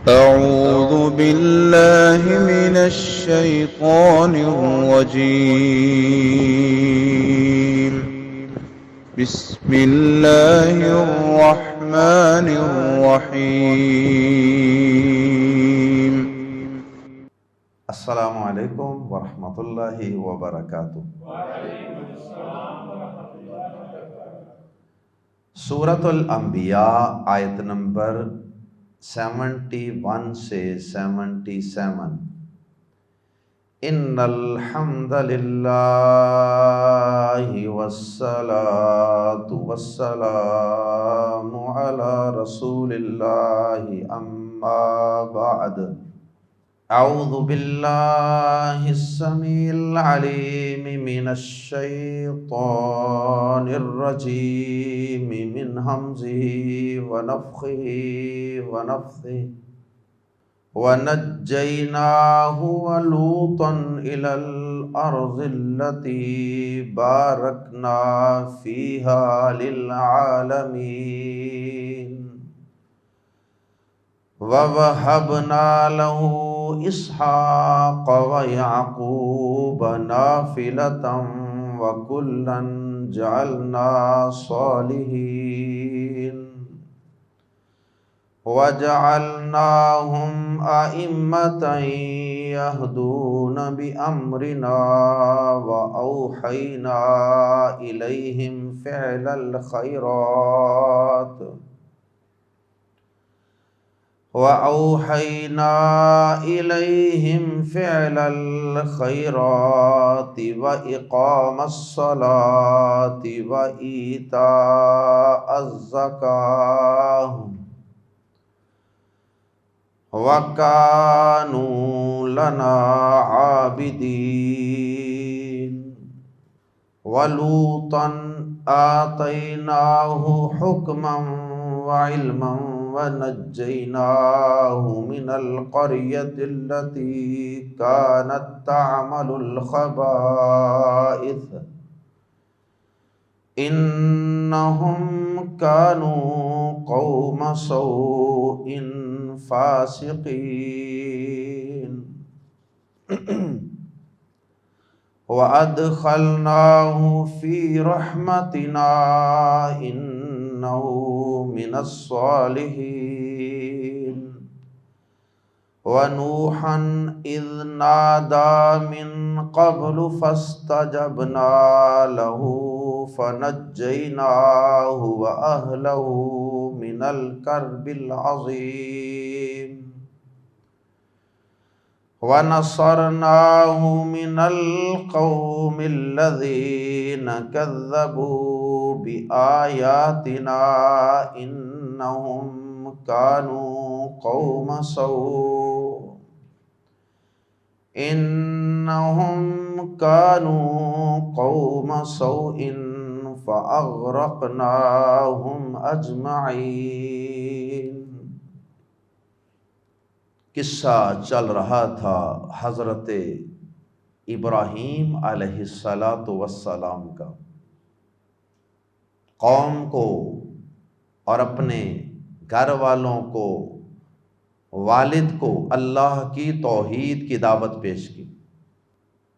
أعوذ بالله من الشيطان الرجيم. بسم الله الرحمن الرحيم. السلام علیکم ورحمۃ اللہ وبرکاتہ۔ سورۃ الانبیاء آیت نمبر 71 سے 77۔ ان الحمد للہ والصلاة والسلام علی رسول اللہ اما بعد۔ اعوذ باللہ السمیع العلیم من الشیطان الرجیم من ہمزہ ونفخہ ونفثہ۔ وَنَجَّيْنَاهُ وَلُوطًا إِلَى الْأَرْضِ الَّتِي بَارَكْنَا فِيهَا لِلْعَالَمِينَ وَوَهَبْنَا لَهُ إِسْحَاقَ وَيَعْقُوبَ نَافِلَةً وَكُلًّا جَعَلْنَا صَالِحِينَ وَجَعَلْنَاهُمْ أَئِمَّةً يَهْدُونَ بِأَمْرِنَا وَأَوْحَيْنَا إِلَيْهِمْ فِعْلَ الْخَيْرَاتِ وَإِقَامَ الصَّلَاةِ وَإِيتَاءَ الزَّكَاةِ وَكَانُوا لَنَا عَابِدِينَ۔ وَلُوطًا آتَيْنَاهُ حُكْمًا وَعِلْمًا وَنَجَّيْنَاهُ مِنَ الْقَرْيَةِ الَّتِي كَانَتْ تَعْمَلُ الْخَبَائِثَ إِنَّهُمْ كَانُوا قَوْمَ سَوْءٍ فاسقین۔ وَأَدْخَلْنَاهُ فِي رَحْمَتِنَا إِنَّهُ مِنَ الصَّالِحِينَ۔ وَنُوحًا إِذْ نَادَى مِن قَبْلُ فَاسْتَجَبْنَا لَهُ فَنَجَّيْنَاهُ وَأَهْلَهُ مِنَ الْكَرْبِ الْعَظِيمِ۔ وَنَصَرْنَاهُ مِنَ الْقَوْمِ الَّذِينَ كَذَّبُوا بِآيَاتِنَا إِنَّهُمْ كَانُوا قَوْمَ سَوْءٍ فَأَغْرَقْنَاهُمْ أَجْمَعِينَ۔ قصہ چل رہا تھا حضرت ابراہیم علیہ السلام کا، قوم کو اور اپنے گھر والوں کو، والد کو اللہ کی توحید کی دعوت پیش کی،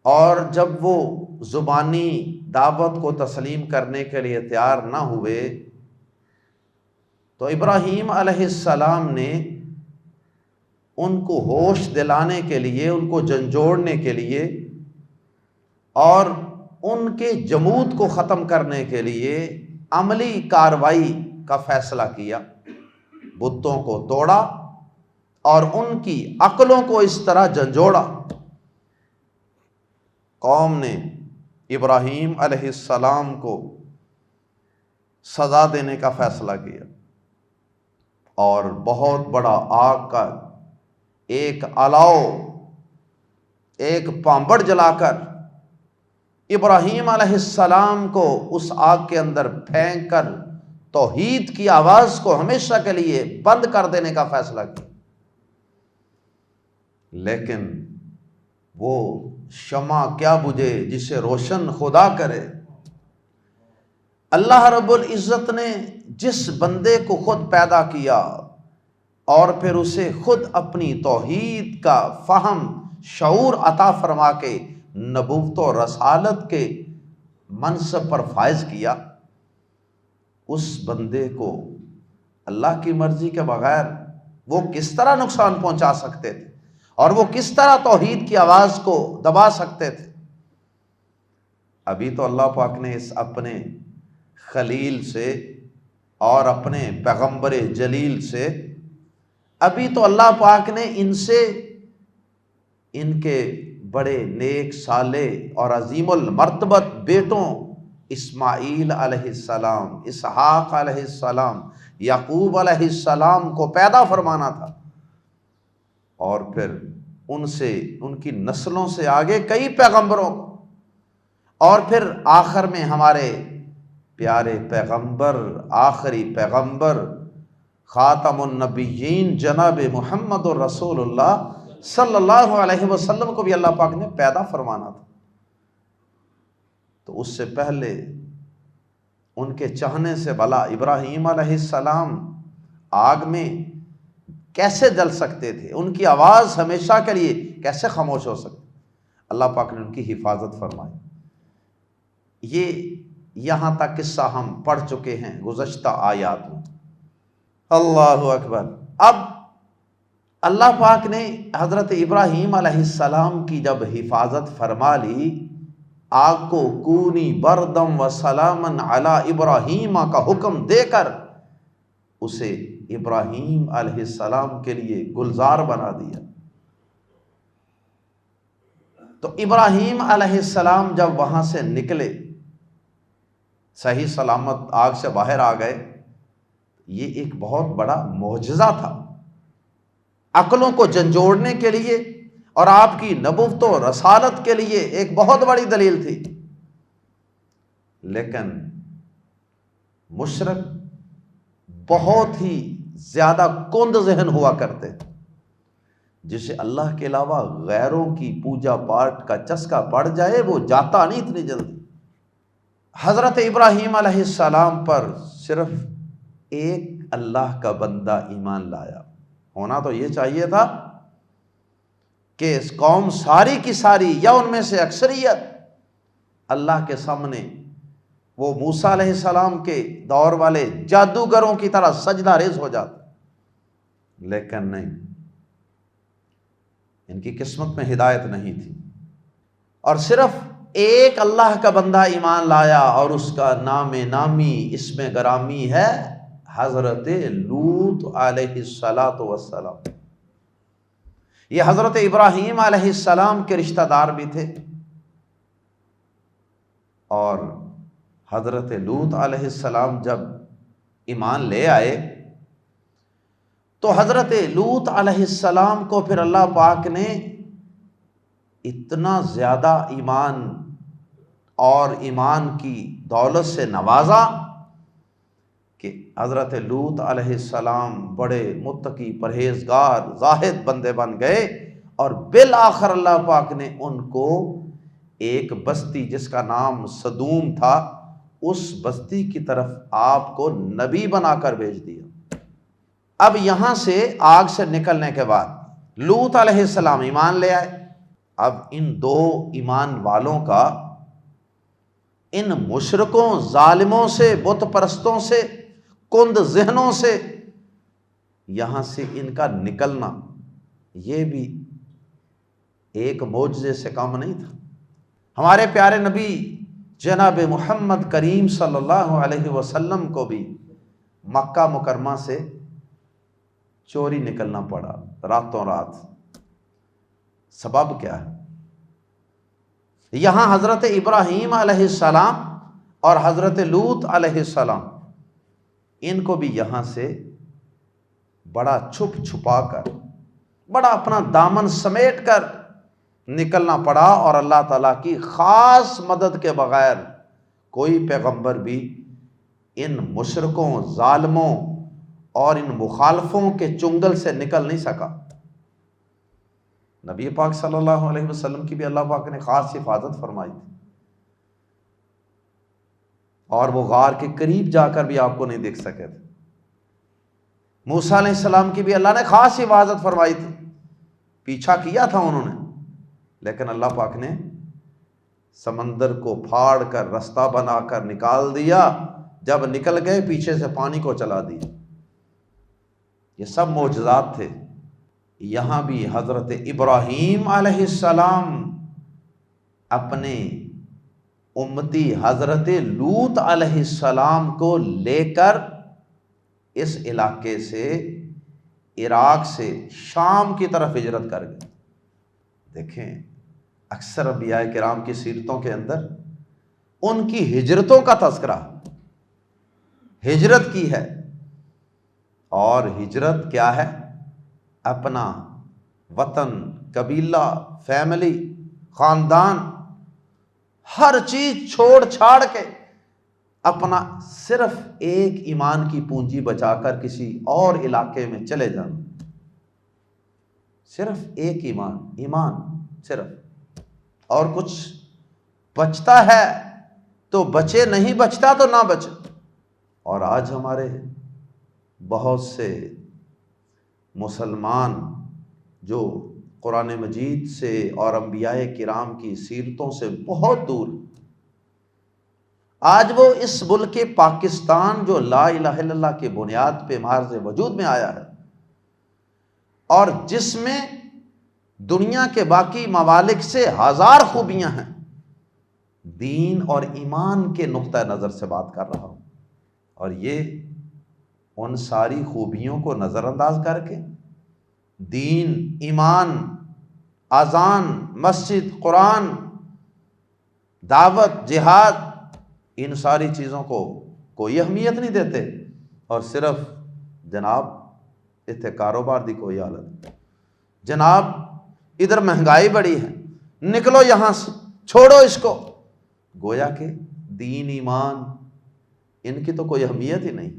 اور جب وہ زبانی دعوت کو تسلیم کرنے کے لیے تیار نہ ہوئے تو ابراہیم علیہ السلام نے ان کو ہوش دلانے کے لیے، ان کو جھنجھوڑنے کے لیے اور ان کے جمود کو ختم کرنے کے لیے عملی کارروائی کا فیصلہ کیا۔ بتوں کو توڑا اور ان کی عقلوں کو اس طرح جھنجھوڑا۔ قوم نے ابراہیم علیہ السلام کو سزا دینے کا فیصلہ کیا اور بہت بڑا آگ کا ایک الاؤ، ایک پامبڑ جلا کر ابراہیم علیہ السلام کو اس آگ کے اندر پھینک کر توحید کی آواز کو ہمیشہ کے لیے بند کر دینے کا فیصلہ کیا۔ لیکن وہ شمع کیا بجھے جسے روشن خدا کرے۔ اللہ رب العزت نے جس بندے کو خود پیدا کیا، اور پھر اسے خود اپنی توحید کا فہم شعور عطا فرما کے نبوت و رسالت کے منصب پر فائز کیا، اس بندے کو اللہ کی مرضی کے بغیر وہ کس طرح نقصان پہنچا سکتے تھے اور وہ کس طرح توحید کی آواز کو دبا سکتے تھے؟ ابھی تو اللہ پاک نے اس اپنے خلیل سے اور اپنے پیغمبر جلیل سے، ابھی تو اللہ پاک نے ان سے ان کے بڑے نیک صالح اور عظیم المرتبت بیٹوں اسماعیل علیہ السلام، اسحاق علیہ السلام، یعقوب علیہ السلام کو پیدا فرمانا تھا، اور پھر ان سے ان کی نسلوں سے آگے کئی پیغمبروں کو، اور پھر آخر میں ہمارے پیارے پیغمبر، آخری پیغمبر، خاتم النبیین جناب محمد الرسول اللہ صلی اللہ علیہ وسلم کو بھی اللہ پاک نے پیدا فرمانا تھا۔ تو اس سے پہلے ان کے چاہنے سے بھلا ابراہیم علیہ السلام آگ میں کیسے جل سکتے تھے؟ ان کی آواز ہمیشہ کے لیے کیسے خاموش ہو سکتی؟ اللہ پاک نے ان کی حفاظت فرمائی۔ یہ یہاں تک قصہ ہم پڑھ چکے ہیں گزشتہ آیات میں۔ اللہ اکبر۔ اب اللہ پاک نے حضرت ابراہیم علیہ السلام کی جب حفاظت فرما لی، آگ کو کونی بردم و سلامن علی ابراہیم کا حکم دے کر اسے ابراہیم علیہ السلام کے لیے گلزار بنا دیا۔ تو ابراہیم علیہ السلام جب وہاں سے نکلے، صحیح سلامت آگ سے باہر آ گئے، یہ ایک بہت بڑا معجزہ تھا، عقلوں کو جھنجھوڑنے کے لیے اور آپ کی نبوت و رسالت کے لیے ایک بہت بڑی دلیل تھی۔ لیکن مشرک بہت ہی زیادہ کند ذہن ہوا کرتے، جسے اللہ کے علاوہ غیروں کی پوجا پاٹ کا چسکا پڑ جائے وہ جاتا نہیں اتنی جلدی۔ حضرت ابراہیم علیہ السلام پر صرف ایک اللہ کا بندہ ایمان لایا، ہونا تو یہ چاہیے تھا کہ اس قوم ساری کی ساری یا ان میں سے اکثریت اللہ کے سامنے وہ موسیٰ علیہ السلام کے دور والے جادوگروں کی طرح سجدہ ریز ہو جاتے، لیکن نہیں، ان کی قسمت میں ہدایت نہیں تھی، اور صرف ایک اللہ کا بندہ ایمان لایا، اور اس کا نام نامی اسم گرامی ہے حضرت لوط علیہ السلام۔ یہ حضرت ابراہیم علیہ السلام کے رشتہ دار بھی تھے، اور حضرت لوط علیہ السلام جب ایمان لے آئے تو حضرت لوط علیہ السلام کو پھر اللہ پاک نے اتنا زیادہ ایمان اور ایمان کی دولت سے نوازا کہ حضرت لوط علیہ السلام بڑے متقی پرہیزگار زاہد بندے بن گئے، اور بالآخر اللہ پاک نے ان کو ایک بستی جس کا نام سدوم تھا، اس بستی کی طرف آپ کو نبی بنا کر بھیج دیا۔ اب یہاں سے آگ سے نکلنے کے بعد لوط علیہ السلام ایمان لے آئے۔ اب ان دو ایمان والوں کا ان مشرکوں، ظالموں سے، بت پرستوں سے، کند ذہنوں سے یہاں سے ان کا نکلنا یہ بھی ایک معجزے سے کم نہیں تھا۔ ہمارے پیارے نبی جناب محمد کریم صلی اللہ علیہ وسلم کو بھی مکہ مکرمہ سے چوری نکلنا پڑا راتوں رات۔ سبب کیا ہے؟ یہاں حضرت ابراہیم علیہ السلام اور حضرت لوط علیہ السلام ان کو بھی یہاں سے بڑا چھپ چھپا کر، بڑا اپنا دامن سمیٹ کر نکلنا پڑا، اور اللہ تعالیٰ کی خاص مدد کے بغیر کوئی پیغمبر بھی ان مشرکوں، ظالموں اور ان مخالفوں کے چنگل سے نکل نہیں سکا۔ نبی پاک صلی اللہ علیہ وسلم کی بھی اللہ پاک نے خاص حفاظت فرمائی تھی، اور وہ غار کے قریب جا کر بھی آپ کو نہیں دیکھ سکے تھے۔ موسیٰ علیہ السلام کی بھی اللہ نے خاص حفاظت فرمائی تھی، پیچھا کیا تھا انہوں نے، لیکن اللہ پاک نے سمندر کو پھاڑ کر رستہ بنا کر نکال دیا، جب نکل گئے پیچھے سے پانی کو چلا دیا۔ یہ سب معجزات تھے۔ یہاں بھی حضرت ابراہیم علیہ السلام اپنے امتی حضرت لوط علیہ السلام کو لے کر اس علاقے سے، عراق سے شام کی طرف ہجرت کر گئے۔ دیکھیں اکثر انبیاء کرام کی سیرتوں کے اندر ان کی ہجرتوں کا تذکرہ، ہجرت کی ہے، اور ہجرت کیا ہے؟ اپنا وطن، قبیلہ، فیملی، خاندان، ہر چیز چھوڑ چھاڑ کے اپنا صرف ایک ایمان کی پونجی بچا کر کسی اور علاقے میں چلے جانا، صرف ایک ایمان صرف، اور کچھ بچتا ہے تو بچے، نہیں بچتا تو نہ بچے۔ اور آج ہمارے بہت سے مسلمان جو قرآن مجید سے اور انبیاء کرام کی سیرتوں سے بہت دور، آج وہ اس ملک پاکستان جو لا الہ الا اللہ کی بنیاد پہ محض وجود میں آیا ہے، اور جس میں دنیا کے باقی ممالک سے ہزار خوبیاں ہیں، دین اور ایمان کے نقطہ نظر سے بات کر رہا ہوں، اور یہ ان ساری خوبیوں کو نظر انداز کر کے دین، ایمان، اذان، مسجد، قرآن، دعوت، جہاد، ان ساری چیزوں کو کوئی اہمیت نہیں دیتے، اور صرف جناب اتنے کاروبار دی کوئی حالت، جناب ادھر مہنگائی بڑی ہے، نکلو یہاں سے، چھوڑو اس کو۔ گویا کہ دین، ایمان، ان کی تو کوئی اہمیت ہی نہیں،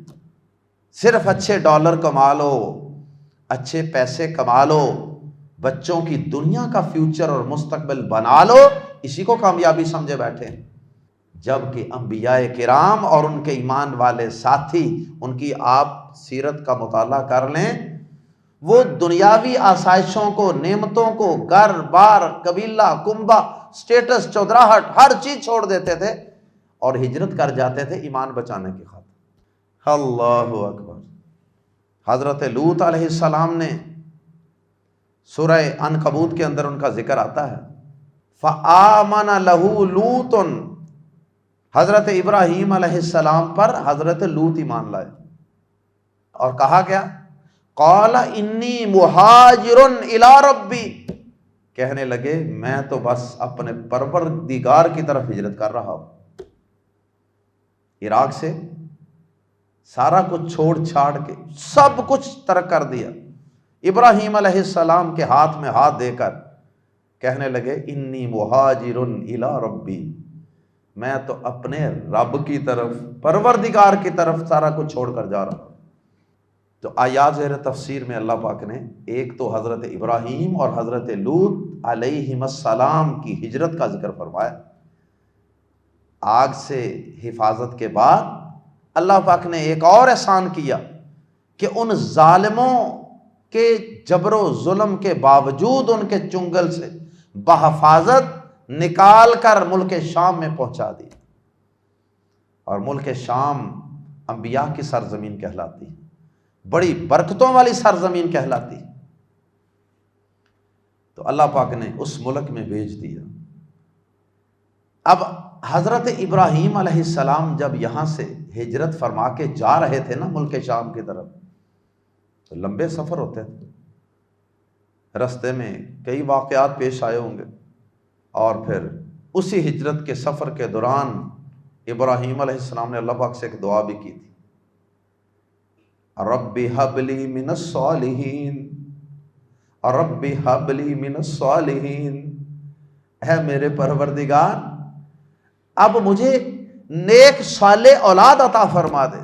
صرف اچھے ڈالر کما لو، اچھے پیسے کما لو، بچوں کی دنیا کا فیوچر اور مستقبل بنا لو، اسی کو کامیابی سمجھے بیٹھے ہیں۔ جبکہ انبیاء کرام اور ان کے ایمان والے ساتھی، ان کی آپ سیرت کا مطالعہ کر لیں، وہ دنیاوی آسائشوں کو، نعمتوں کو، گھر بار، قبیلہ، کنبہ، سٹیٹس، چودراہٹ، ہر چیز چھوڑ دیتے تھے اور ہجرت کر جاتے تھے ایمان بچانے کی خاطر۔ اللہ اکبر۔ حضرت لوط علیہ السلام نے سورہ عنکبوت کے اندر ان کا ذکر آتا ہے، فآمن لہ لوط، حضرت ابراہیم علیہ السلام پر حضرت لوط ایمان لائے، اور کہا کیا؟ قال انی مہاجر الی ربی، کہنے لگے میں تو بس اپنے پروردگار کی طرف ہجرت کر رہا ہوں۔ عراق سے سارا کچھ چھوڑ چھاڑ کے سب کچھ ترک کر دیا، ابراہیم علیہ السلام کے ہاتھ میں ہاتھ دے کر کہنے لگے انی مہاجر الی ربی، میں تو اپنے رب کی طرف، پروردگار کی طرف سارا کچھ چھوڑ کر جا رہا ہوں۔ تو آیات زیر تفسیر میں اللہ پاک نے ایک تو حضرت ابراہیم اور حضرت لوط علیہم السلام کی ہجرت کا ذکر فرمایا، آگ سے حفاظت کے بعد اللہ پاک نے ایک اور احسان کیا کہ ان ظالموں کے جبر و ظلم کے باوجود ان کے چنگل سے بحفاظت نکال کر ملک شام میں پہنچا دی، اور ملک شام انبیاء کی سرزمین کہلاتی ہے، بڑی برکتوں والی سرزمین کہلاتی ہے۔ تو اللہ پاک نے اس ملک میں بھیج دیا۔ اب حضرت ابراہیم علیہ السلام جب یہاں سے ہجرت فرما کے جا رہے تھے نا ملک شام کی طرف، تو لمبے سفر ہوتے تھے، رستے میں کئی واقعات پیش آئے ہوں گے، اور پھر اسی ہجرت کے سفر کے دوران ابراہیم علیہ السلام نے اللہ پاک سے ایک دعا بھی کی تھی، رب ہب لی من الصالحین، رب ہب لی من الصالحین، اے میرے پروردگار اب مجھے نیک صالح اولاد عطا فرما دے۔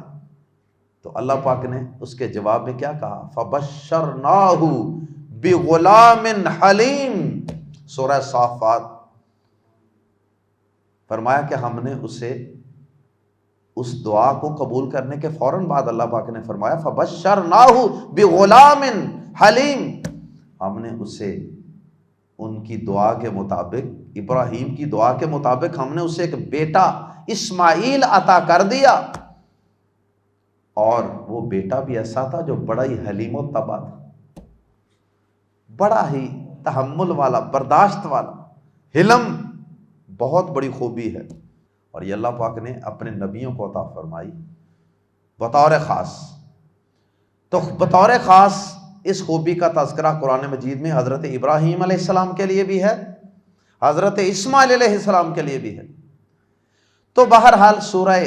تو اللہ پاک نے اس کے جواب میں کیا کہا؟ فبشرناہ بغلام حلیم، سورہ صافات، فرمایا کہ ہم نے اسے اس دعا کو قبول کرنے کے فوراً بعد اللہ پاک نے فرمایا فبشرناہ بغلام حلیم، ہم نے اسے ان کی دعا کے مطابق، ابراہیم کی دعا کے مطابق ہم نے اسے ایک بیٹا اسماعیل عطا کر دیا، اور وہ بیٹا بھی ایسا تھا جو بڑا ہی حلیم و طبع تھا، بڑا ہی تحمل والا، برداشت والا، حلم بہت بڑی خوبی ہے، اور یہ اللہ پاک نے اپنے نبیوں کو عطا فرمائی بطور خاص۔ تو بطور خاص اس خوبی کا تذکرہ قرآن مجید میں حضرت ابراہیم علیہ السلام کے لیے بھی ہے، حضرت اسماعیل علیہ السلام کے لیے بھی ہے۔ تو بہرحال سورہ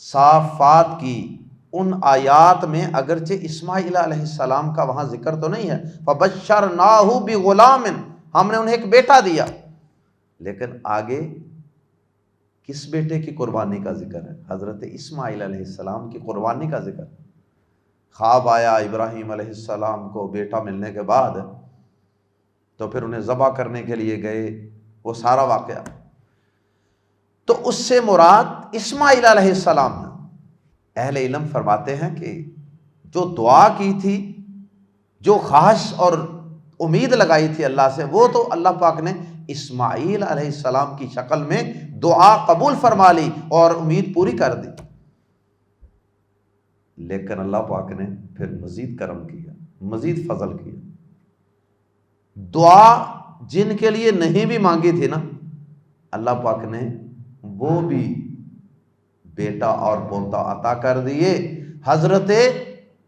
صافات کی ان آیات میں اگرچہ اسماعیل علیہ السلام کا وہاں ذکر تو نہیں ہے، فبشرناہ بغلام، ہم نے انہیں ایک بیٹا دیا، لیکن آگے کس بیٹے کی قربانی کا ذکر ہے؟ حضرت اسماعیل علیہ السلام کی قربانی کا ذکر۔ خواب آیا ابراہیم علیہ السلام کو بیٹا ملنے کے بعد، تو پھر انہیں ذبح کرنے کے لیے گئے، وہ سارا واقعہ۔ تو اس سے مراد اسماعیل علیہ السلام ہے۔ اہل علم فرماتے ہیں کہ جو دعا کی تھی، جو خواہش اور امید لگائی تھی اللہ سے، وہ تو اللہ پاک نے اسماعیل علیہ السلام کی شکل میں دعا قبول فرما لی اور امید پوری کر دی، لیکن اللہ پاک نے پھر مزید کرم کیا، مزید فضل کیا۔ دعا جن کے لیے نہیں بھی مانگی تھی نا، اللہ پاک نے وہ بھی بیٹا اور پوتا عطا کر دیے، حضرت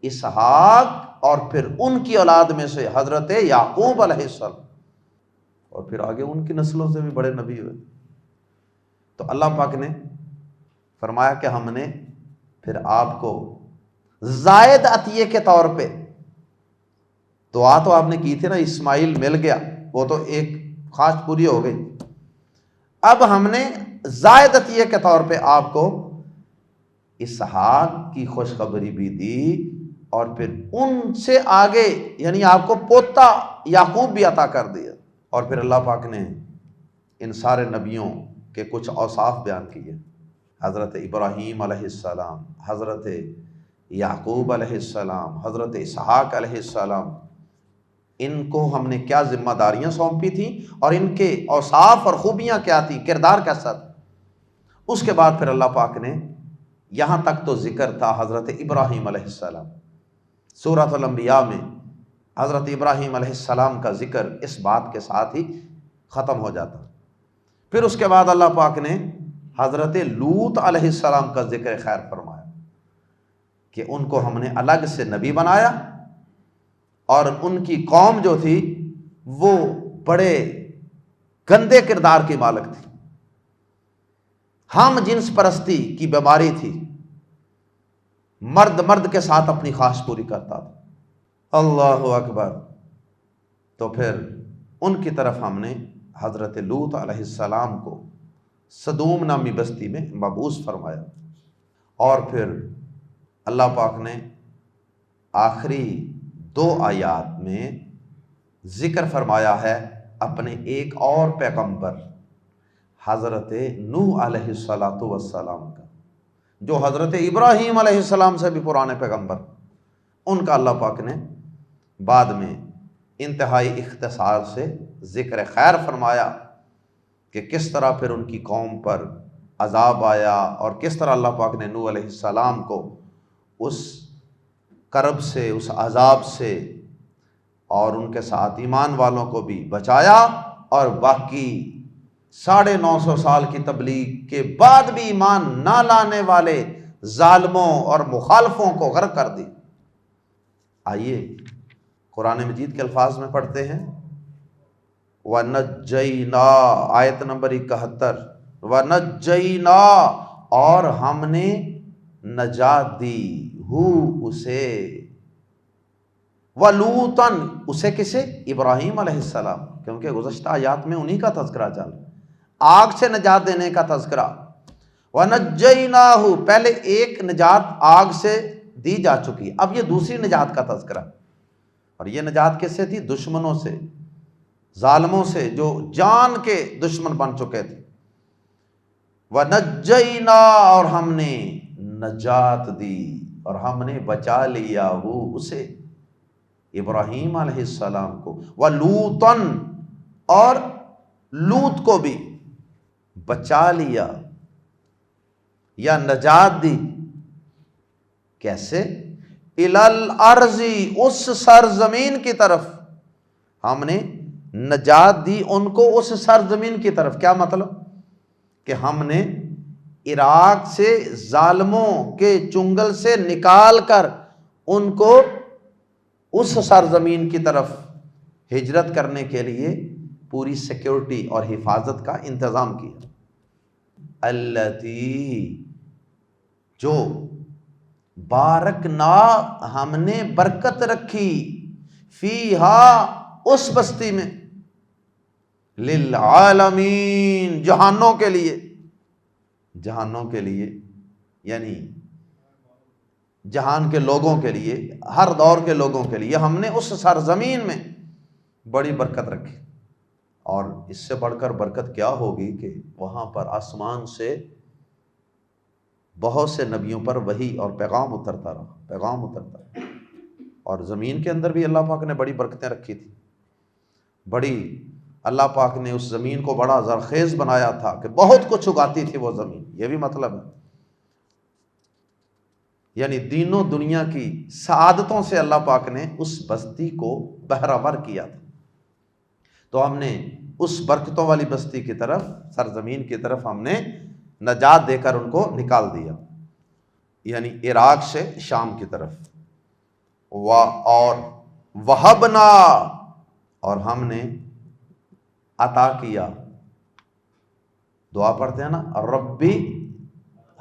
اسحاق، اور پھر ان کی اولاد میں سے حضرت یعقوب علیہ السلام، اور پھر آگے ان کی نسلوں سے بھی بڑے نبی ہوئے۔ تو اللہ پاک نے فرمایا کہ ہم نے پھر آپ کو زائد عطیے کے طور پہ، دعا تو آپ نے کی تھی نا، اسماعیل مل گیا، وہ تو ایک خواہش پوری ہو گئی، اب ہم نے زائد عطیے کے طور پہ آپ کو اسحاق کی خوشخبری بھی دی، اور پھر ان سے آگے یعنی آپ کو پوتا یعقوب بھی عطا کر دیا۔ اور پھر اللہ پاک نے ان سارے نبیوں کے کچھ اوصاف بیان کیے، حضرت ابراہیم علیہ السلام، حضرت یعقوب علیہ السلام، حضرت اسحاق علیہ السلام، ان کو ہم نے کیا ذمہ داریاں سونپی تھیں، اور ان کے اوصاف اور خوبیاں کیا تھیں، کردار کیسا تھا۔ اس کے بعد پھر اللہ پاک نے، یہاں تک تو ذکر تھا حضرت ابراہیم علیہ السلام، سورۃ الانبیاء میں حضرت ابراہیم علیہ السلام کا ذکر اس بات کے ساتھ ہی ختم ہو جاتا۔ پھر اس کے بعد اللہ پاک نے حضرت لوط علیہ السلام کا ذکر خیر فرمایا کہ ان کو ہم نے الگ سے نبی بنایا، اور ان کی قوم جو تھی وہ بڑے گندے کردار کی مالک تھی، ہم جنس پرستی کی بیماری تھی، مرد مرد کے ساتھ اپنی خواہش پوری کرتا تھا۔ اللہ اکبر۔ تو پھر ان کی طرف ہم نے حضرت لوط علیہ السلام کو سدوم نامی بستی میں مبعوث فرمایا، اور پھر اللہ پاک نے آخری 2 آیات میں ذکر فرمایا ہے اپنے ایک اور پیغمبر حضرت نوح علیہ السلام کا، جو حضرت ابراہیم علیہ السلام سے بھی پرانے پیغمبر، ان کا اللہ پاک نے بعد میں انتہائی اختصار سے ذکر خیر فرمایا کہ کس طرح پھر ان کی قوم پر عذاب آیا، اور کس طرح اللہ پاک نے نوح علیہ السلام کو اس کرب سے، اس عذاب سے، اور ان کے ساتھ ایمان والوں کو بھی بچایا، اور باقی 950 سال کی تبلیغ کے بعد بھی ایمان نہ لانے والے ظالموں اور مخالفوں کو غرق کر دی۔ آئیے قرآن مجید کے الفاظ میں پڑھتے ہیں، وَنَجَّيْنَا، آیت نمبر 71، وَنَجَّيْنَا، اور ہم نے نجات دی، اسے، وَلُوطًا، اسے کسے؟ ابراہیم علیہ السلام، کیونکہ گزشتہ آیات میں انہی کا تذکرہ چل، آگ سے نجات دینے کا تذکرہ۔ وَنَجَّيْنَاهُ، پہلے ایک نجات آگ سے دی جا چکی، اب یہ دوسری نجات کا تذکرہ، اور یہ نجات کس سے تھی؟ دشمنوں سے، ظالموں سے، جو جان کے دشمن بن چکے تھے۔ وَنَجَّيْنَا، اور ہم نے نجات دی اور ہم نے بچا لیا اسے ابراہیم علیہ السلام کو، وَلُوطًا، اور لوط کو بھی بچا لیا یا نجات دی۔ کیسے؟ اِلَى الْأَرْضِ، اس سرزمین کی طرف ہم نے نجات دی ان کو، اس سرزمین کی طرف۔ کیا مطلب؟ کہ ہم نے عراق سے ظالموں کے چنگل سے نکال کر ان کو اس سرزمین کی طرف ہجرت کرنے کے لیے پوری سیکیورٹی اور حفاظت کا انتظام کیا۔ التی، جو بارکنا، ہم نے برکت رکھی، فیہا، اس بستی میں، للعالمین، جہانوں کے لیے، جہانوں کے لیے یعنی جہان کے لوگوں کے لیے، ہر دور کے لوگوں کے لیے ہم نے اس سرزمین میں بڑی برکت رکھی۔ اور اس سے بڑھ کر برکت کیا ہوگی کہ وہاں پر آسمان سے بہت سے نبیوں پر وحی اور پیغام اترتا رہا، پیغام اترتا رہا۔ اور زمین کے اندر بھی اللہ پاک نے بڑی برکتیں رکھی تھی، بڑی، اللہ پاک نے اس زمین کو بڑا زرخیز بنایا تھا کہ بہت کچھ اگاتی تھی وہ زمین، یہ بھی مطلب ہے۔ یعنی دین و دنیا کی سعادتوں سے اللہ پاک نے اس بستی کو بہرہور کیا تھا۔ تو ہم نے اس برکتوں والی بستی کی طرف، سرزمین کی طرف ہم نے نجات دے کر ان کو نکال دیا، یعنی عراق سے شام کی طرف۔ اور وہبنا، اور ہم نے عطا کیا، دعا پڑھتے ہیں نا، ربی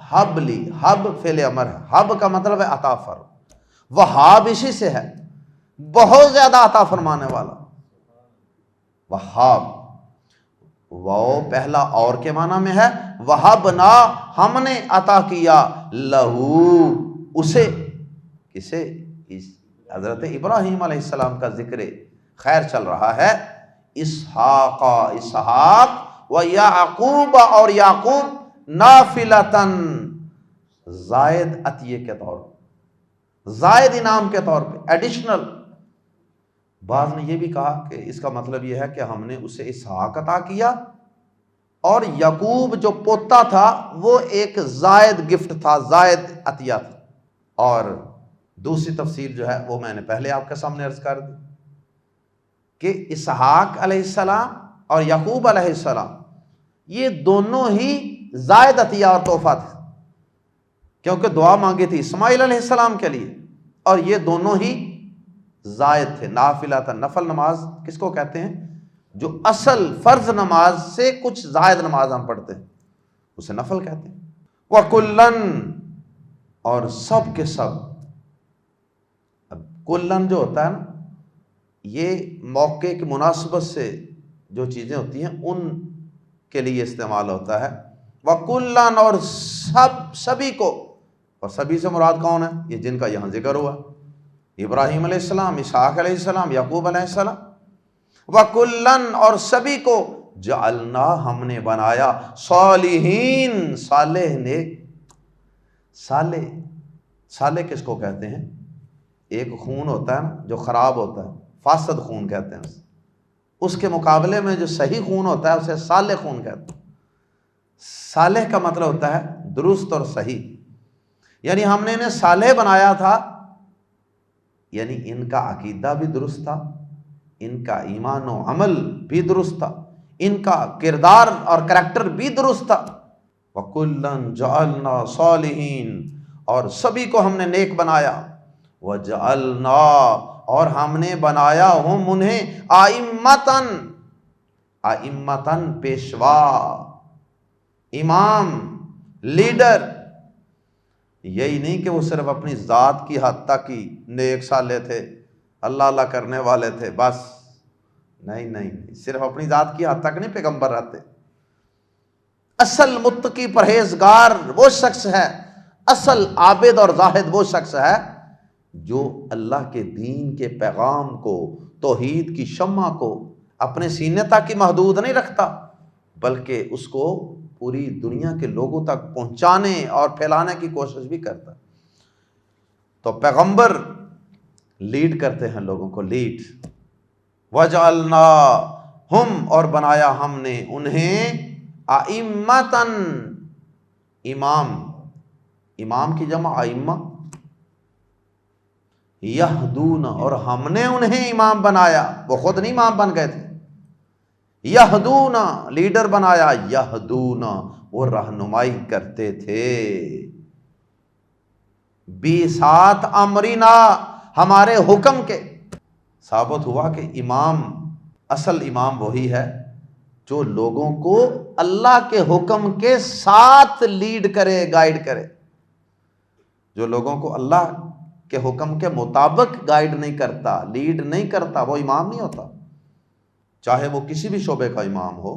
حب لی، حب فعل امر ہے، حب کا مطلب ہے عطا فرما، وہاب اسی سے ہے، بہت زیادہ عطا فرمانے والا، وہاب، وہ پہلا اور کے معنی میں ہے، وہبنا، ہم نے عطا کیا، لہو، اسے، کسے؟ حضرت ابراہیم علیہ السلام کا ذکر خیر چل رہا ہے، اسحاق، اسحاق، و یعقوب، اور یعقوب، نافلتاً، زائد عطیے کے طور پہ، زائد انعام کے طور پہ، ایڈیشنل۔ بعض نے یہ بھی کہا کہ اس کا مطلب یہ ہے کہ ہم نے اسے اسحاق عطا کیا، اور یعقوب جو پوتا تھا وہ ایک زائد گفٹ تھا، زائد عطیہ تھا۔ اور دوسری تفسیر جو ہے وہ میں نے پہلے آپ کے سامنے عرض کر دی کہ اسحاق علیہ السلام اور یعقوب علیہ السلام یہ دونوں ہی زائد عطیہ اور تحفہ تھے، کیونکہ دعا مانگی تھی اسماعیل علیہ السلام کے لیے، اور یہ دونوں ہی زائد تھے۔ نافلہ، نفل نماز کس کو کہتے ہیں؟ جو اصل فرض نماز سے کچھ زائد نماز ہم پڑھتے ہیں اسے نفل کہتے ہیں۔ وَكُلًّا، اور سب کے سب، اب کلن جو ہوتا ہے نا، یہ موقع کی مناسبت سے جو چیزیں ہوتی ہیں ان کے لیے استعمال ہوتا ہے۔ وَكُلًّا، اور سبھی کو، اور سبھی سے مراد کون ہے؟ یہ جن کا یہاں ذکر ہوا، ابراہیم علیہ السلام، اسحاق علیہ السلام، یعقوب علیہ السلام۔ وَكُلًّا، اور سبھی کو، جعلنا، ہم نے بنایا، صالحین، صالح، نیک۔ صالح، صالح کس کو کہتے ہیں؟ ایک خون ہوتا ہے نا جو خراب ہوتا ہے، فاسد خون کہتے ہیں اس کے مقابلے میں جو صحیح خون ہوتا ہے اسے صالح خون کہتے ہیں۔ صالح کا مطلب ہوتا ہے درست اور صحیح، یعنی ہم نے انہیں صالح بنایا تھا، یعنی ان کا عقیدہ بھی درست تھا، ان کا ایمان و عمل بھی درست تھا، ان کا کردار اور کریکٹر بھی درست تھا۔ وَكُلًّا جَعَلْنَا صَالِحِينَ، اور سبھی کو ہم نے نیک بنایا۔ وَجَعَلْنَا، اور ہم نے بنایا ہم انہیں، آئمتاً، آئمتاً، پیشوا، امام، لیڈر۔ یہی نہیں کہ وہ صرف اپنی ذات کی حد تک ہی نیک صالح تھے، اللہ اللہ کرنے والے تھے بس، نہیں، صرف اپنی ذات کی حد تک نہیں پیغمبر رہتے۔ اصل متقی پرہیزگار وہ شخص ہے، اصل عابد اور زاہد وہ شخص ہے جو اللہ کے دین کے پیغام کو، توحید کی شمع کو اپنے سینے تک ہی محدود نہیں رکھتا، بلکہ اس کو پوری دنیا کے لوگوں تک پہنچانے اور پھیلانے کی کوشش بھی کرتا ہے۔ تو پیغمبر لیڈ کرتے ہیں لوگوں کو، لیڈ۔ وَجَعَلْنَاهُمْ، اور بنایا ہم نے انہیں، أَئِمَّةً، امام، امام کی جمع ائمہ، یہدون، اور ہم نے انہیں امام بنایا، وہ خود نہیں امام بن گئے تھے، یہدون، لیڈر بنایا، یہدون، وہ رہنمائی کرتے تھے، بِسَاتھ امرنا، ہمارے حکم کے۔ ثابت ہوا کہ امام، اصل امام وہی ہے جو لوگوں کو اللہ کے حکم کے ساتھ لیڈ کرے، گائیڈ کرے۔ جو لوگوں کو اللہ کے حکم کے مطابق گائیڈ نہیں کرتا، لیڈ نہیں کرتا، وہ امام نہیں ہوتا، چاہے وہ کسی بھی شعبے کا امام ہو۔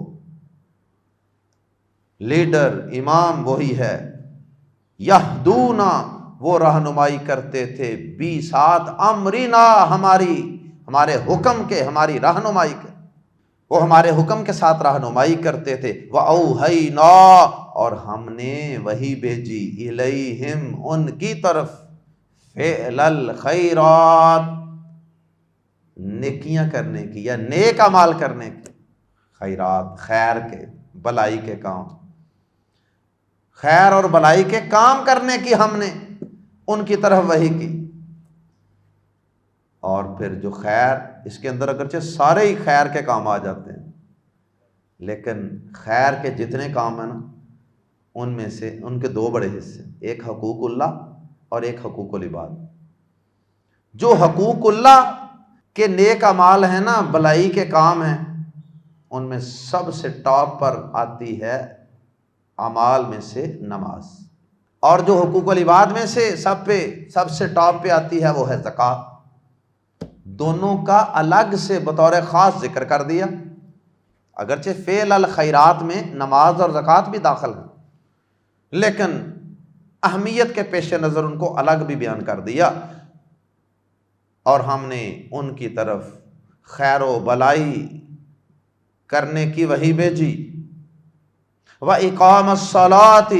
لیڈر، امام وہی ہے۔ یہدون، وہ رہنمائی کرتے تھے، بِسَاتھ امرنا، ہمارے حکم کے، ہماری رہنمائی کے، وہ ہمارے حکم کے ساتھ رہنمائی کرتے تھے۔ وَأَوْحَيْنَا، اور ہم نے وحی بھیجی، إِلَيْهِمْ، ان کی طرف، فعل الخیرات، نیکیاں کرنے کی یا نیک اعمال کرنے کی، خیرات، خیر کے، بلائی کے کام، خیر اور بلائی کے کام کرنے کی ہم نے ان کی طرف وحی کی۔ اور پھر جو خیر، اس کے اندر اگرچہ سارے ہی خیر کے کام آ جاتے ہیں، لیکن خیر کے جتنے کام ہیں نا، ان میں سے ان کے دو بڑے حصے، ایک حقوق اللہ اور ایک حقوق العباد۔ جو حقوق اللہ کے نیک اعمال ہیں نا، بلائی کے کام ہیں، ان میں سب سے ٹاپ پر آتی ہے اعمال میں سے نماز، اور جو حقوق العباد میں سے سب سے ٹاپ پہ آتی ہے وہ ہے زکوٰۃ۔ دونوں کا الگ سے بطور خاص ذکر کر دیا، اگرچہ فعل الخیرات میں نماز اور زکوٰۃ بھی داخل ہیں، لیکن اہمیت کے پیش نظر ان کو الگ بھی بیان کر دیا۔ اور ہم نے ان کی طرف خیر و بلائی کرنے کی وحی بھیجی، وَإِقَامَ الصَّلَاةِ،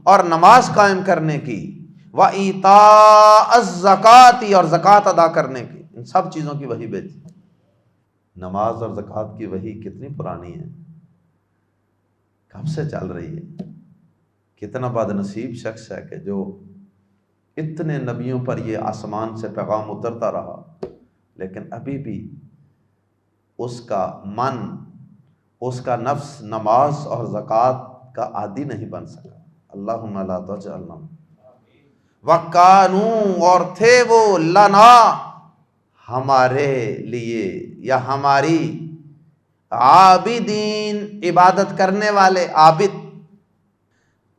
اور نماز قائم کرنے کی، وَإِيتَاءَ الزَّكَاةِ، اور زکوٰۃ ادا کرنے کی، ان سب چیزوں کی وحی بھیجی۔ نماز اور زکوٰۃ کی وحی کتنی پرانی ہے، کب سے چل رہی ہے۔ کتنا بد نصیب شخص ہے کہ جو اتنے نبیوں پر یہ آسمان سے پیغام اترتا رہا، لیکن ابھی بھی اس کا من، اس کا نفس نماز اور زکوٰۃ کا عادی نہیں بن سکا۔ اللہم لا تجعلنا۔ وَكَانُوا، اور تھے وہ، لنا، ہمارے لیے یا ہماری، عابدین، عبادت کرنے والے، عابد۔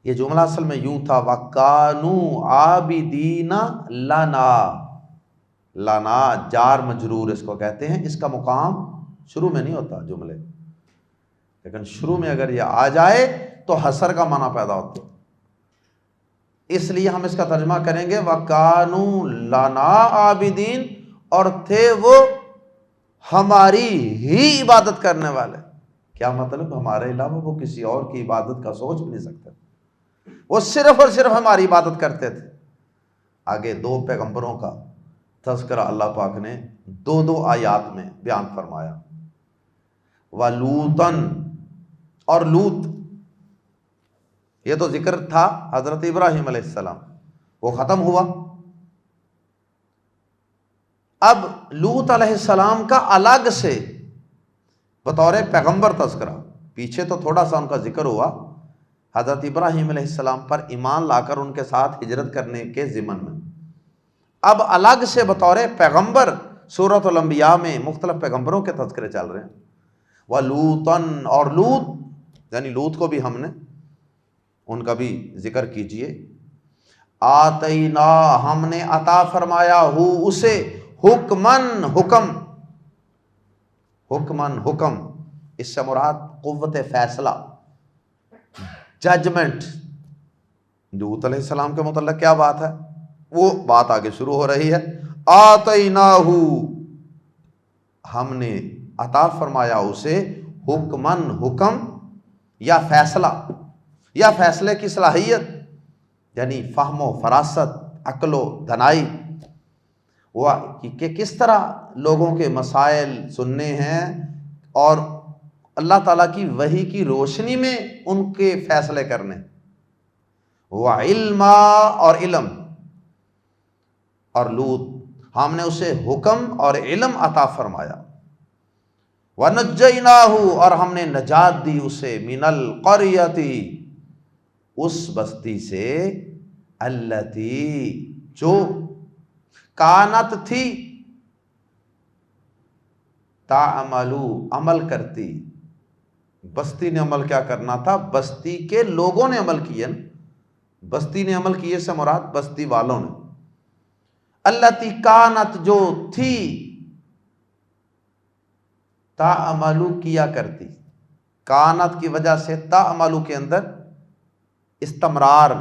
یہ جملہ اصل میں یوں تھا، وَكَانُوا عَابِدِينَ لَنَا، لنا جار مجرور اس کو کہتے ہیں، اس کا مقام شروع میں نہیں ہوتا جملے، لیکن شروع میں اگر یہ آ جائے تو حصر کا معنی پیدا ہوتا ہے۔ اس لیے ہم اس کا ترجمہ کریں گے، وَكَانُوا لَنَا عَابِدِينَ، اور تھے وہ ہماری ہی عبادت کرنے والے۔ کیا مطلب؟ ہمارے علاوہ وہ کسی اور کی عبادت کا سوچ بھی نہیں سکتے، وہ صرف اور صرف ہماری عبادت کرتے تھے۔ آگے دو پیغمبروں کا تذکرہ اللہ پاک نے دو آیات میں بیان فرمایا، وَلُوطًا، اور لوط، یہ تو ذکر تھا حضرت ابراہیم علیہ السلام، وہ ختم ہوا۔ اب لوط علیہ السلام کا الگ سے بطور پیغمبر تذکرہ، پیچھے تو تھوڑا سا ان کا ذکر ہوا حضرت ابراہیم علیہ السلام پر ایمان لا کر ان کے ساتھ ہجرت کرنے کے ضمن میں۔ اب الگ سے بطور پیغمبر سورۃ الانبیاء میں مختلف پیغمبروں کے تذکرے چل رہے ہیں۔ وَلُوطًا، اور لوط، یعنی لوط کو بھی ہم نے، ان کا بھی ذکر کیجئے۔ آتینا، ہم نے عطا فرمایا، ہو اسے، حکمن، حکم، حکمن، حکم، اس سے مراد قوت فیصلہ، ججمنٹ۔ لوط علیہ السلام کے متعلق کیا بات ہے، وہ بات آگے شروع ہو رہی ہے۔ آتیناہو، ہم نے عطا فرمایا اسے، حکمن، حکم یا فیصلہ، یا فیصلے کی صلاحیت، یعنی فہم و فراست، عقل و دانائی، وہ کہ کس طرح لوگوں کے مسائل سننے ہیں اور اللہ تعالیٰ کی وحی کی روشنی میں ان کے فیصلے کرنے، وعلما، اور علم. اور لوط ہم نے اسے حکم اور علم عطا فرمایا. وَنَجَّيْنَاهُ، اور ہم نے نجات دی اسے، مِنَ الْقَرْيَةِ، اس بستی سے، الَّتِي، جو، کانت تھی، تعملو، عمل کرتی. بستی نے عمل کیا کرنا تھا؟ بستی کے لوگوں نے عمل کیے نا. بستی نے عمل کیے سے مراد بستی والوں نے. الَّتِي، کانت، جو تھی، تعملو، کیا کرتی. کانت کی وجہ سے تعملو کے اندر استمرار،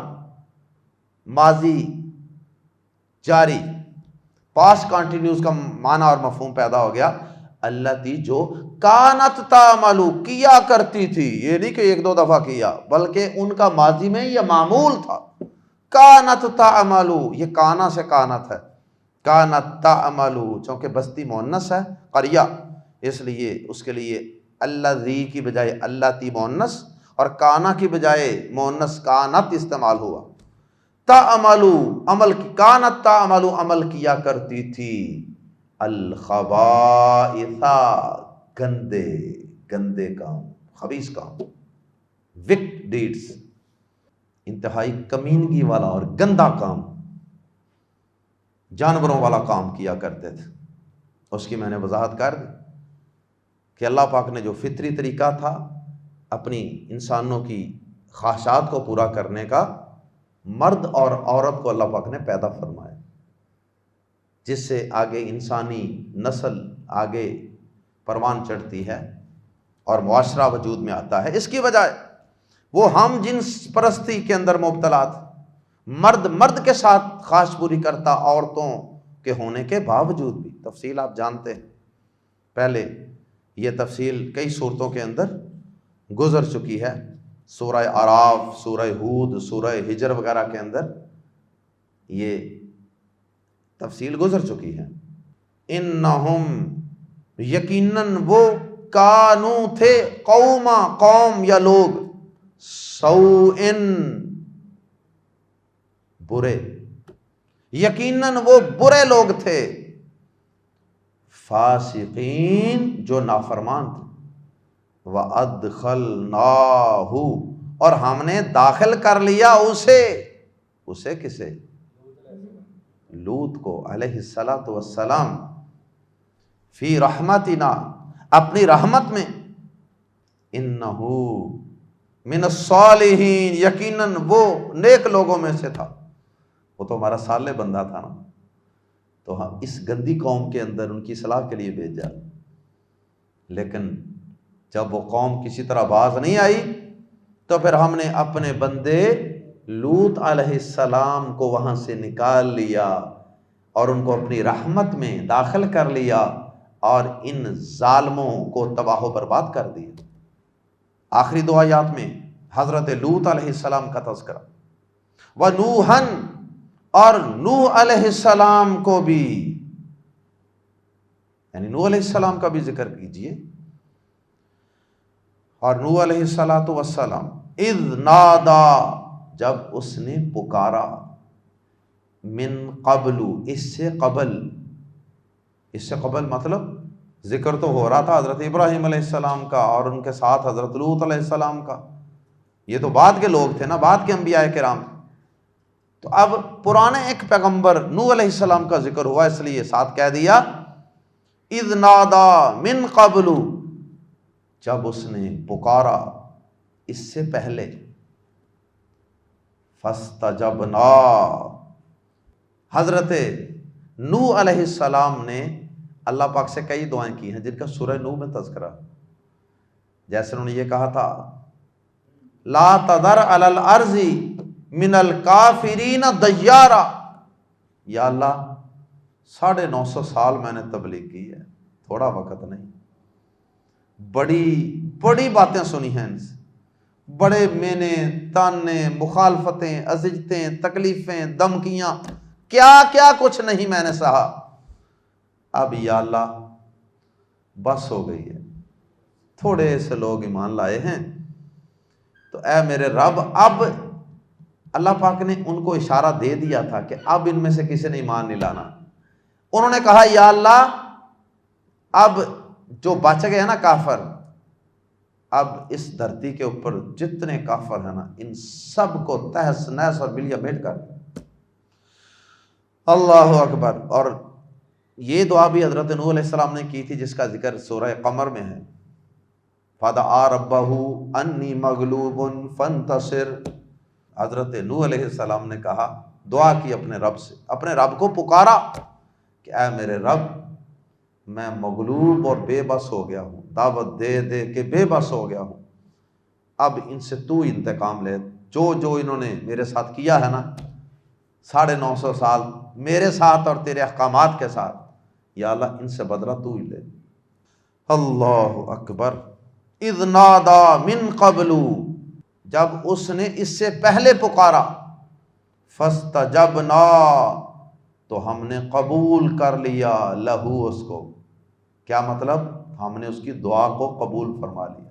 ماضی جاری، پاسٹ کنٹینیوس کا معنی اور مفہوم پیدا ہو گیا. الَّتِی، جو، کانت تعملو، کیا کرتی تھی. یہ نہیں کہ ایک دو دفعہ کیا، بلکہ ان کا ماضی میں یہ معمول تھا. کانت تعملو، یہ کانا سے کانت ہے. کانت تعملو، چونکہ بستی مؤنث ہے، قریہ، اس لیے اس کے لیے الذی کی بجائے اللاتی مؤنث اور کانا کی بجائے مؤنث کانت استعمال ہوا. تعملو، عمل کی، کانت تعملو، عمل کیا کرتی تھی. الخبائث، گندے گندے کام، خبیث کام، وکٹ ڈیڈز، انتہائی کمینگی والا اور گندا کام، جانوروں والا کام کیا کرتے تھے. اس کی میں نے وضاحت کر دی کہ اللہ پاک نے جو فطری طریقہ تھا اپنی انسانوں کی خواہشات کو پورا کرنے کا، مرد اور عورت کو اللہ پاک نے پیدا فرمایا، جس سے آگے انسانی نسل آگے پروان چڑھتی ہے اور معاشرہ وجود میں آتا ہے. اس کی بجائے وہ ہم جنس پرستی کے اندر مبتلا تھے. مرد مرد کے ساتھ خواہش پوری کرتا عورتوں کے ہونے کے باوجود بھی. تفصیل آپ جانتے ہیں، پہلے یہ تفصیل کئی صورتوں کے اندر گزر چکی ہے. سورہ اعراف، سورہ ہود، سورہ ہجر وغیرہ کے اندر یہ تفصیل گزر چکی ہے. انہم، یقیناً وہ، کانو، تھے، قوما، قوم یا لوگ، سوءن، برے، یقیناً وہ برے لوگ تھے، فاسقین، جو نافرمان تھے. وَأَدْخَلْنَاهُ، اور ہم نے داخل کر لیا اسے کسے؟ لوط کو علیہ الصلاۃ والسلام، فی رحمتنا، اپنی رحمت میں، انہ من الصالحین، یقیناً وہ نیک لوگوں میں سے تھا. وہ تو ہمارا صالح بندہ تھا نا، تو ہم اس گندی قوم کے اندر ان کی اصلاح کے لیے بھیجا. لیکن جب وہ قوم کسی طرح باز نہیں آئی تو پھر ہم نے اپنے بندے لوط علیہ السلام کو وہاں سے نکال لیا اور ان کو اپنی رحمت میں داخل کر لیا اور ان ظالموں کو تباہ و برباد کر دیا. آخری دو آیات میں حضرت لوط علیہ السلام کا تذکرہ. وَنُوحًا، اور نوح علیہ السلام کو بھی، یعنی نوح علیہ السلام کا بھی ذکر کیجئے. اور نوح علیہ السلام، اذ نادا، جب اس نے پکارا، من قبل، اس سے قبل مطلب ذکر تو ہو رہا تھا حضرت ابراہیم علیہ السلام کا اور ان کے ساتھ حضرت لوط علیہ السلام کا. یہ تو بعد کے لوگ تھے نا، بعد کے انبیاء کرام. تو اب پرانے ایک پیغمبر نوح علیہ السلام کا ذکر ہوا، اس لیے ساتھ کہہ دیا اذ نادا من قبل، جب اس نے پکارا اس سے پہلے. فاستجبنا، حضرت نوح علیہ السلام نے اللہ پاک سے کئی دعائیں کی ہیں جن کا سورہ نوح میں تذکرہ. جیسے انہوں نے یہ کہا تھا، لا تذر علی الارض من الکافرین دیارا، یا اللہ 950 سال میں نے تبلیغ کی ہے، تھوڑا وقت نہیں. بڑی بڑی باتیں سنی ہیں ان سے، بڑے مینے، تانے، مخالفتیں، اذیتیں، تکلیفیں، دھمکیاں، کیا کیا کچھ نہیں میں نے سہا، اب یا اللہ بس ہو گئی ہے، تھوڑے سے لوگ ایمان لائے ہیں، تو اے میرے رب، اب اللہ پاک نے ان کو اشارہ دے دیا تھا کہ اب ان میں سے کسی نے ایمان نہیں لانا۔ انہوں نے کہا یا اللہ اب جو بچ گئے نا کافر، اب اس دھرتی کے اوپر جتنے کافر ہیں نا، ان سب کو تہس نہس اور بلیا بھیٹ کر۔ اللہ اکبر۔ اور یہ دعا بھی حضرت نوح علیہ السلام نے کی تھی، جس کا ذکر سورہ قمر میں ہے۔ فَدَعَا رَبَّهُ أَنِّي مَغْلُوبٌ فَانتَصِرْ۔ حضرت نوح علیہ السلام نے کہا، دعا کی اپنے رب سے، اپنے رب کو پکارا کہ اے میرے رب، میں مغلوب اور بے بس ہو گیا ہوں، دعوت دے دے کے بے بس ہو گیا ہوں، اب ان سے تو انتقام لے، جو جو انہوں نے میرے ساتھ کیا ہے نا 950 سال میرے ساتھ اور تیرے احکامات کے ساتھ، یا اللہ ان سے بدلہ تو ہی لے۔ اللہ اکبر۔ اذ نادا من قبل، جب اس نے اس سے پہلے پکارا، فاستجبنا، تو ہم نے قبول کر لیا، لہو، اس کو، کیا مطلب؟ ہم نے اس کی دعا کو قبول فرما لیا۔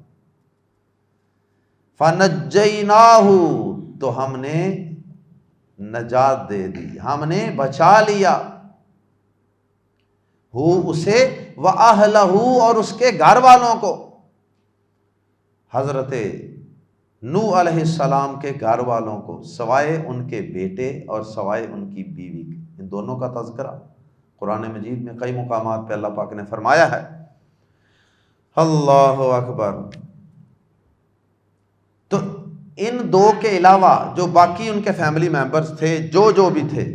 فنجیناہ، تو ہم نے نجات دے دی، ہم نے بچا لیا، ہو اسے، وَأَهْلَهُ، اور اس کے گھر والوں کو۔ حضرت نوح علیہ السلام کے گھر والوں کو، سوائے ان کے بیٹے اور سوائے ان کی بیوی کے، ان دونوں کا تذکرہ قرآن مجید میں کئی مقامات پہ اللہ پاک نے فرمایا ہے۔ اللہ اکبر۔ تو ان دو کے علاوہ جو باقی ان کے فیملی ممبرز تھے، جو بھی تھے،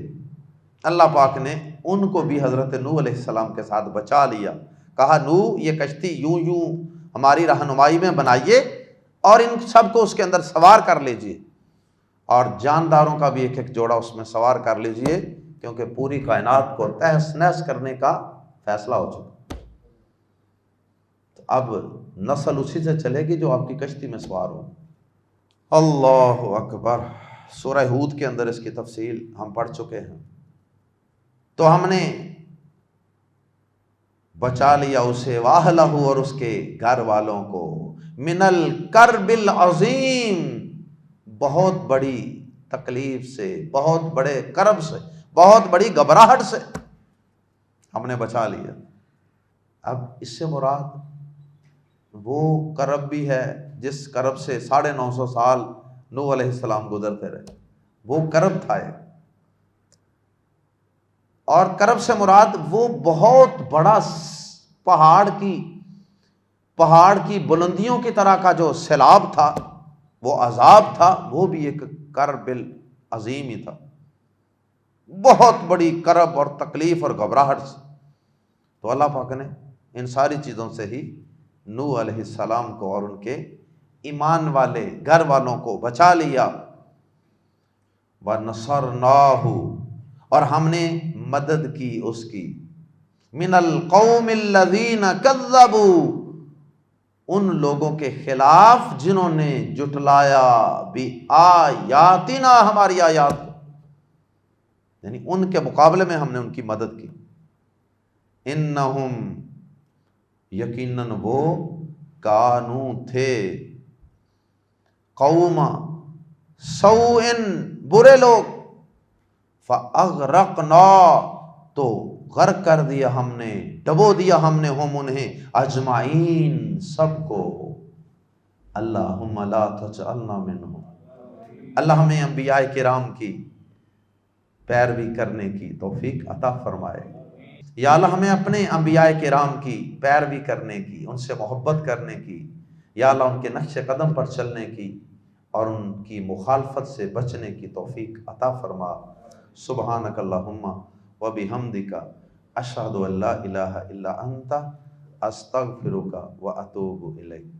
اللہ پاک نے ان کو بھی حضرت نوح علیہ السلام کے ساتھ بچا لیا۔ کہا نوح یہ کشتی یوں یوں ہماری رہنمائی میں بنائیے اور ان سب کو اس کے اندر سوار کر لیجئے، اور جانداروں کا بھی ایک ایک جوڑا اس میں سوار کر لیجئے، کیونکہ پوری کائنات کو تہس نہس کرنے کا فیصلہ ہو چکا۔ تو اب نسل اسی سے چلے گی جو آپ کی کشتی میں سوار ہو۔ اللہ اکبر۔ سورہ ہود کے اندر اس کی تفصیل ہم پڑھ چکے ہیں۔ تو ہم نے بچا لیا اسے، وَأَهْلَهُ، اور اس کے گھر والوں کو، من الکرب العظیم، بہت بڑی تکلیف سے، بہت بڑے کرب سے، بہت بڑی گھبراہٹ سے ہم نے بچا لیا۔ اب اس سے مراد وہ کرب بھی ہے جس کرب سے 950 سال نوح علیہ السلام گزرتے رہے، وہ کرب تھا ایک، اور کرب سے مراد وہ بہت بڑا پہاڑ کی بلندیوں کی طرح کا جو سیلاب تھا، وہ عذاب تھا، وہ بھی ایک کرب عظیم ہی تھا، بہت بڑی کرب اور تکلیف اور گھبراہٹ سے۔ تو اللہ پاک نے ان ساری چیزوں سے ہی نوح علیہ السلام کو اور ان کے ایمان والے گھر والوں کو بچا لیا۔ وَنَصَرْنَاهُ، اور ہم نے مدد کی اس کی، من القوم الذین کذبوا، ان لوگوں کے خلاف جنہوں نے جھٹلایا بآیاتنا، ہماری آیات کو، یعنی ان کے مقابلے میں ہم نے ان کی مدد کی۔ انہم، یقیناً وہ، کانو تھے، قوم سوء، برے لوگ، فاغرقنا، تو غرق کر دیا ہم نے، ڈبو دیا ہم نے، ہم انہیں، اجمعین، سب کو۔ اللہم لا تجعلنا منہم، اللہ ہمیں انبیاء کرام کی پیروی کرنے کی توفیق عطا فرمائے۔ یا اللہ ہمیں اپنے انبیاء کرام کی پیروی کرنے کی، ان سے محبت کرنے کی، یا اللہ ان کے نقش قدم پر چلنے کی اور ان کی مخالفت سے بچنے کی توفیق عطا فرما۔ سبحانک اللہم وبحمدک، اشہد ان لا الہ الا انت، استغفرک واتوب الیک۔